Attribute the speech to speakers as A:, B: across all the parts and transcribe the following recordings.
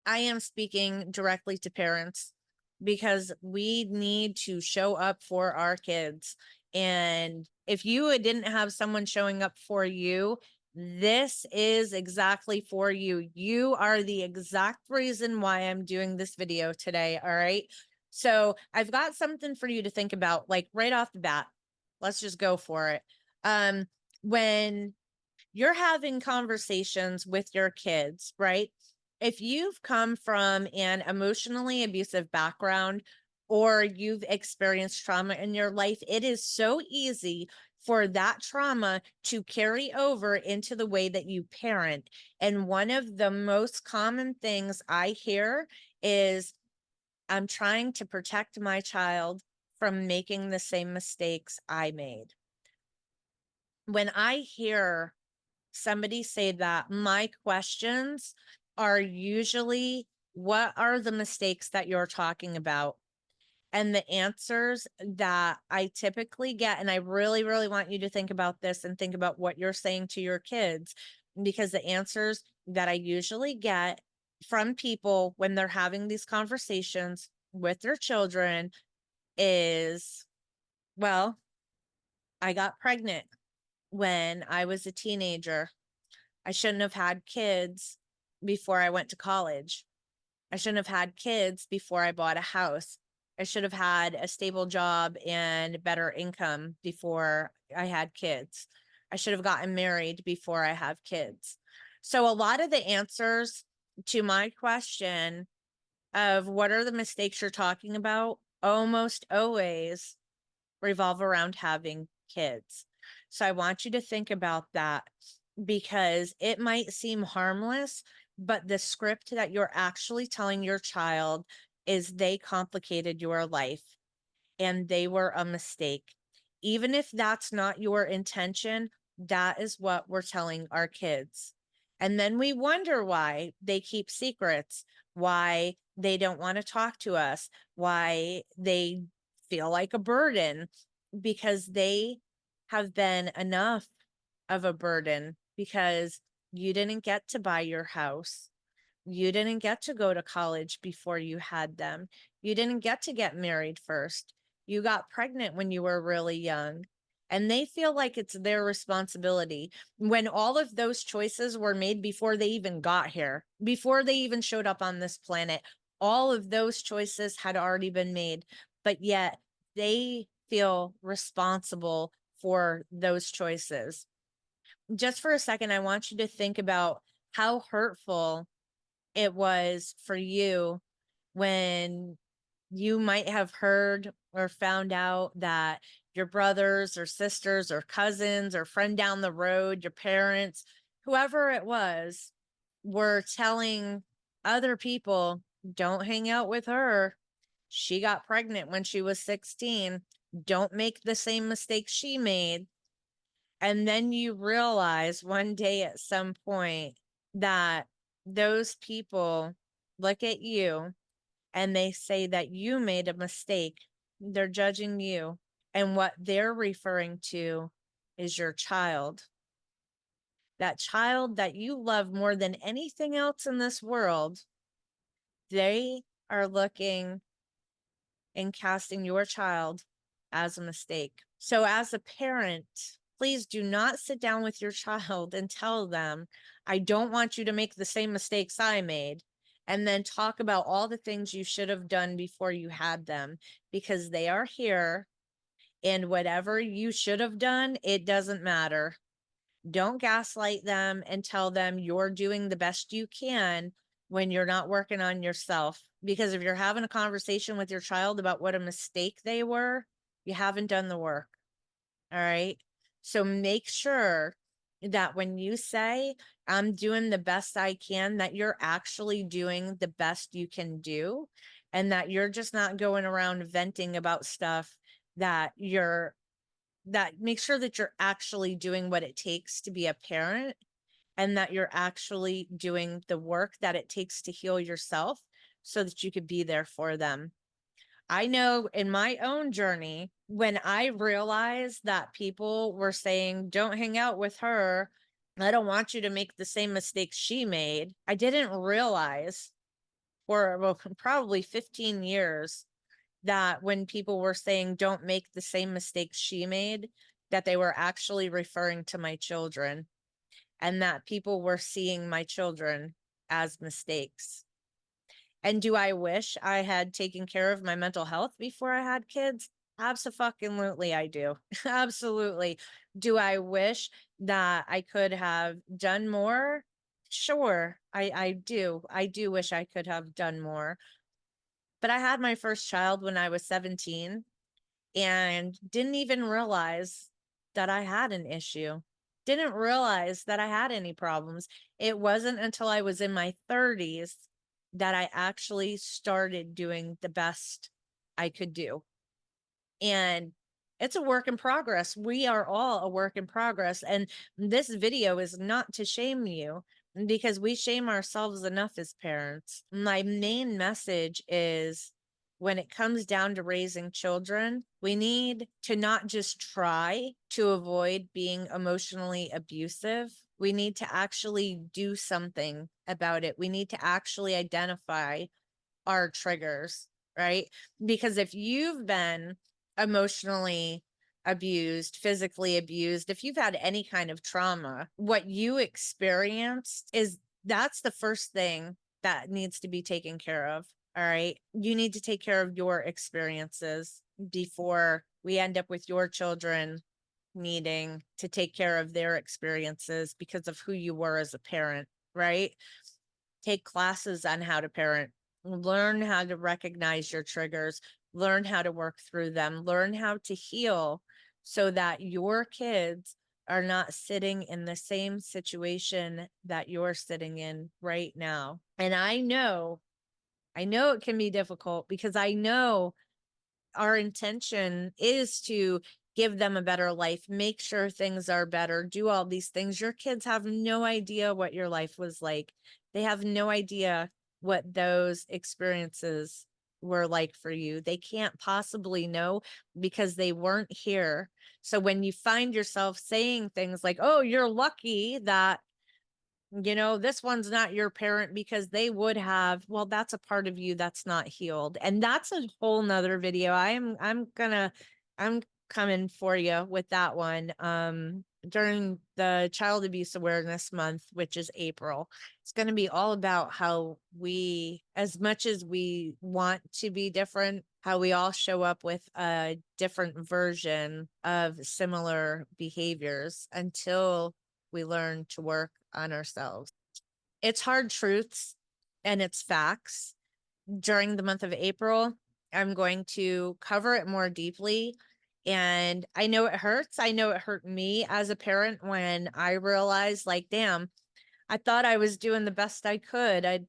A: I am speaking directly to parents because we need to show up for our kids. And if you didn't have someone showing up for you, this is exactly for you. You are the exact reason why I'm doing this video today. All right. So I've got something for you to think about, like right off the bat. Let's just go for it. When you're having conversations with your kids, right? If you've come from an emotionally abusive background or you've experienced trauma in your life, it is so easy for that trauma to carry over into the way that you parent. And one of the most common things I hear is, I'm trying to protect my child from making the same mistakes I made. When I hear somebody say that, my questions are usually, what are the mistakes that you're talking about? And the answers that I typically get, and I really, really want you to think about this and think about what you're saying to your kids, because the answers that I usually get from people when they're having these conversations with their children is, well, I got pregnant when I was a teenager. I shouldn't have had kids before I went to college. I shouldn't have had kids before I bought a house. I should have had a stable job and better income before I had kids. I should have gotten married before I have kids. So a lot of the answers to my question of what are the mistakes you're talking about almost always revolve around having kids. So I want you to think about that, because it might seem harmless, but the script that you're actually telling your child is they complicated your life and they were a mistake. Even if that's not your intention, that is what we're telling our kids. And then we wonder why they keep secrets, why they don't want to talk to us, why they feel like a burden, because they have been enough of a burden, because you didn't get to buy your house. You didn't get to go to college before you had them. You didn't get to get married first. You got pregnant when you were really young. And they feel like it's their responsibility when all of those choices were made before they even got here, before they even showed up on this planet. All of those choices had already been made, but yet they feel responsible for those choices. Just for a second, I want you to think about how hurtful it was for you when you might have heard or found out that your brothers or sisters or cousins or friend down the road, your parents, whoever it was, were telling other people, don't hang out with her. She got pregnant when she was 16. Don't make the same mistake she made. And then you realize one day at some point that those people look at you and they say that you made a mistake. They're judging you. And what they're referring to is your child. That child that you love more than anything else in this world. They are looking and casting your child as a mistake. So, as a parent, please do not sit down with your child and tell them, I don't want you to make the same mistakes I made, and then talk about all the things you should have done before you had them, because they are here. And whatever you should have done, it doesn't matter. Don't gaslight them and tell them you're doing the best you can when you're not working on yourself. Because if you're having a conversation with your child about what a mistake they were, you haven't done the work. All right. So make sure that when you say, I'm doing the best I can, that you're actually doing the best you can do, and that you're just not going around venting about stuff, that make sure that you're actually doing what it takes to be a parent, and that you're actually doing the work that it takes to heal yourself so that you could be there for them. I know in my own journey, when I realized that people were saying, don't hang out with her, I don't want you to make the same mistakes she made, I didn't realize for well, probably 15 years, that when people were saying don't make the same mistakes she made, that they were actually referring to my children, and that people were seeing my children as mistakes. And do I wish I had taken care of my mental health before I had kids? Absolutely, I do. Absolutely. Do I wish that I could have done more? Sure, I do. I do wish I could have done more. But I had my first child when I was 17 and didn't even realize that I had an issue. Didn't realize that I had any problems. It wasn't until I was in my 30s that I actually started doing the best I could do. And it's a work in progress. We are all a work in progress. And this video is not to shame you, because we shame ourselves enough as parents. My main message is, when it comes down to raising children, we need to not just try to avoid being emotionally abusive. We need to actually do something about it. We need to actually identify our triggers, right? Because if you've been emotionally abused, physically abused, if you've had any kind of trauma, what you experienced that's the first thing that needs to be taken care of. All right. You need to take care of your experiences before we end up with your children needing to take care of their experiences because of who you were as a parent, right? Take classes on how to parent, learn how to recognize your triggers, learn how to work through them, learn how to heal, so that your kids are not sitting in the same situation that you're sitting in right now. And I know it can be difficult, because I know our intention is to give them a better life, make sure things are better, do all these things. Your kids have no idea what your life was like. They have no idea what those experiences were like for you. They can't possibly know, because they weren't here. So when you find yourself saying things like, oh, you're lucky that this one's not your parent because they would have, well, that's a part of you that's not healed. And that's a whole nother video. I'm coming for you with that one. During the Child Abuse Awareness Month, which is April, it's going to be all about how we, as much as we want to be different, how we all show up with a different version of similar behaviors until we learn to work on ourselves. It's hard truths and it's facts. During the month of April, I'm going to cover it more deeply. And I know it hurts. I know it hurt me as a parent when I realized, like, damn, I thought I was doing the best I could. And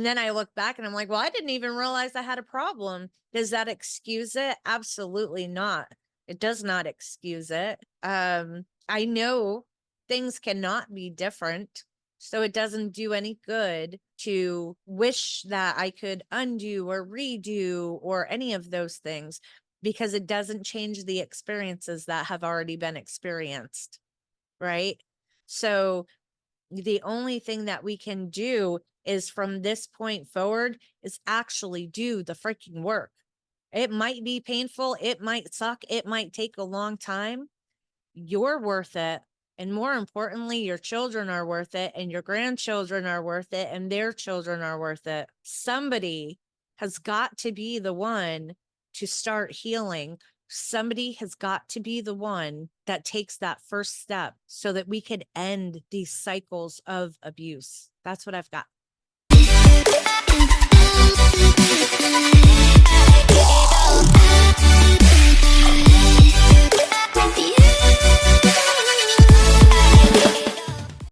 A: then I look back and I'm like, well, I didn't even realize I had a problem. Does that excuse it? Absolutely not. It does not excuse it. I know things cannot be different. So it doesn't do any good to wish that I could undo or redo or any of those things, because it doesn't change the experiences that have already been experienced. Right. So the only thing that we can do is, from this point forward, is actually do the freaking work. It might be painful. It might suck. It might take a long time. You're worth it. And more importantly, your children are worth it, and your grandchildren are worth it, and their children are worth it. Somebody has got to be the one to start healing. Somebody has got to be the one that takes that first step so that we can end these cycles of abuse. That's what I've got.